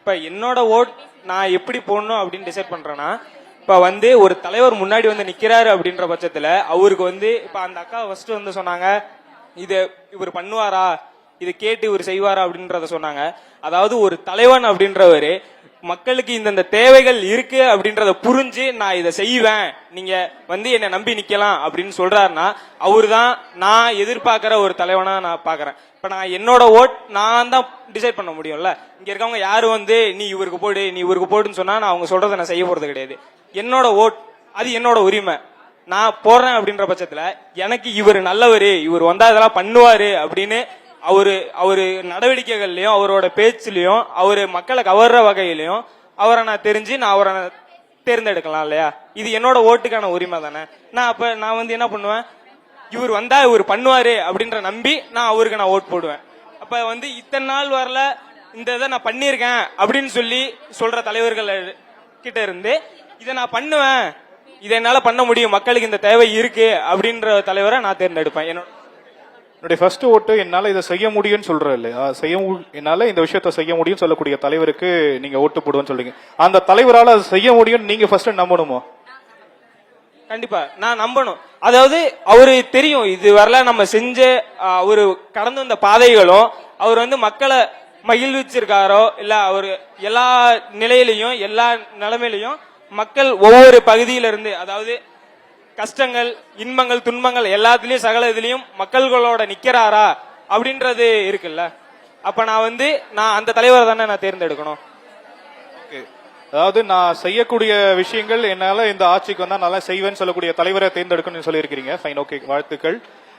இப்ப என்னோட ஓட் நான் எப்படி போடணும் அப்படின்னு டிசைட் பண்றேன்னா, இப்ப வந்து ஒரு தலைவர் முன்னாடி வந்து நிக்கிறாரு அப்படின்ற பட்சத்துல அவருக்கு வந்து இப்ப அந்த அக்கா ஃபர்ஸ்ட் வந்து சொன்னாங்க, இது இவர் பண்ணுவாரா, இது கேட்டு இவர் செய்வாரா அப்படின்றத சொன்னாங்க. அதாவது ஒரு தலைவன் அப்படின்றவரு மக்களுக்கு இந்த தேவைகள் இருக்கு அப்படின்றத புரிஞ்சு நான் இதை செய்வேன், நீங்க வந்து என்னை நம்பி நிக்கலாம் அப்படின்னு சொல்றாருன்னா அவரு தான் நான் எதிர்பார்க்கிற ஒரு தலைவனா நான் பாக்குறேன். இப்ப நான் என்னோட ஓட் நான் தான் டிசைட் பண்ண முடியும்ல. இங்க இருக்கவங்க யாரும் வந்து நீ இவருக்கு போடு நீ இவருக்கு போடுன்னு சொன்னா நான் அவங்க சொல்றதை நான் செய்ய போறது கிடையாது. என்னோட ஓட் அது என்னோட உரிமை. நான் போடுறேன் அப்படின்ற பட்சத்துல எனக்கு இவர் நல்லவரு, இவர் வந்தா இதெல்லாம் பண்ணுவாரு அப்படின்னு அவரு நடவடிக்கைகள்லயும் அவரோட பேச்சுலயும் அவரு மக்களை கவர்ற வகையிலையும் அவரை நான் தெரிஞ்சு நான் அவரை தேர்ந்தெடுக்கலாம் இல்லையா? இது என்னோட ஓட்டுக்கான உரிமை தானே. நான் வந்து என்ன பண்ணுவேன், இவர் வந்தா இவர் பண்ணுவாரு அப்படின்ற நம்பி நான் அவருக்கு நான் ஓட் போடுவேன். அப்ப வந்து இத்தனை நாள் வரல இந்த இதை நான் பண்ணியிருக்கேன் அப்படின்னு சொல்லி சொல்ற தலைவர்கள் கிட்ட இருந்து இதை நான் பண்ணுவேன், இதை என்னால பண்ண முடியும், மக்களுக்கு இந்த தேவை இருக்கு அப்படின்ற தலைவரை நான் தேர்ந்தெடுப்பேன். என்னுடைய ஃபர்ஸ்ட் ஓட்டு என்னால இதை செய்ய முடியும்னு சொல்ற இல்லையா, என்னால இந்த விஷயத்த செய்ய முடியும் சொல்லக்கூடிய தலைவருக்கு நீங்க ஓட்டு போடுவேன்னு சொல்றீங்க. அந்த தலைவரால அதை செய்ய முடியும் நீங்க ஃபர்ஸ்ட் நம்பணுமோ? கண்டிப்பா நான் நம்பணும். அதாவது அவரு தெரியும் இது வரல நம்ம செஞ்ச அவரு கடந்து வந்த பாதைகளும் அவர் வந்து மக்களை மகிழ்விச்சிருக்காரோ இல்ல அவரு எல்லா நிலையிலையும் எல்லா நிலைமையிலையும் மக்கள் ஒவ்வொரு பகுதியில இருந்து அதாவது கஷ்டங்கள் இன்பங்கள் துன்பங்கள் எல்லாத்துலயும் சகல இதுலயும் மக்கள்களோட நிக்கிறாரா அப்படின்றது இருக்குல்ல. அப்ப நான் அந்த தலைவரை தானே நான் தேர்ந்தெடுக்கணும். அதாவது நான் செய்யக்கூடிய விஷயங்கள் என்னால இந்த ஆட்சிக்கு வந்தா நல்லா செய்வேன்னு சொல்லக்கூடிய தலைவரை தேர்ந்தெடுக்கணும்னு சொல்லியிருக்கிறீங்க. ஃபைன், ஓகே, வாழ்த்துக்கள்.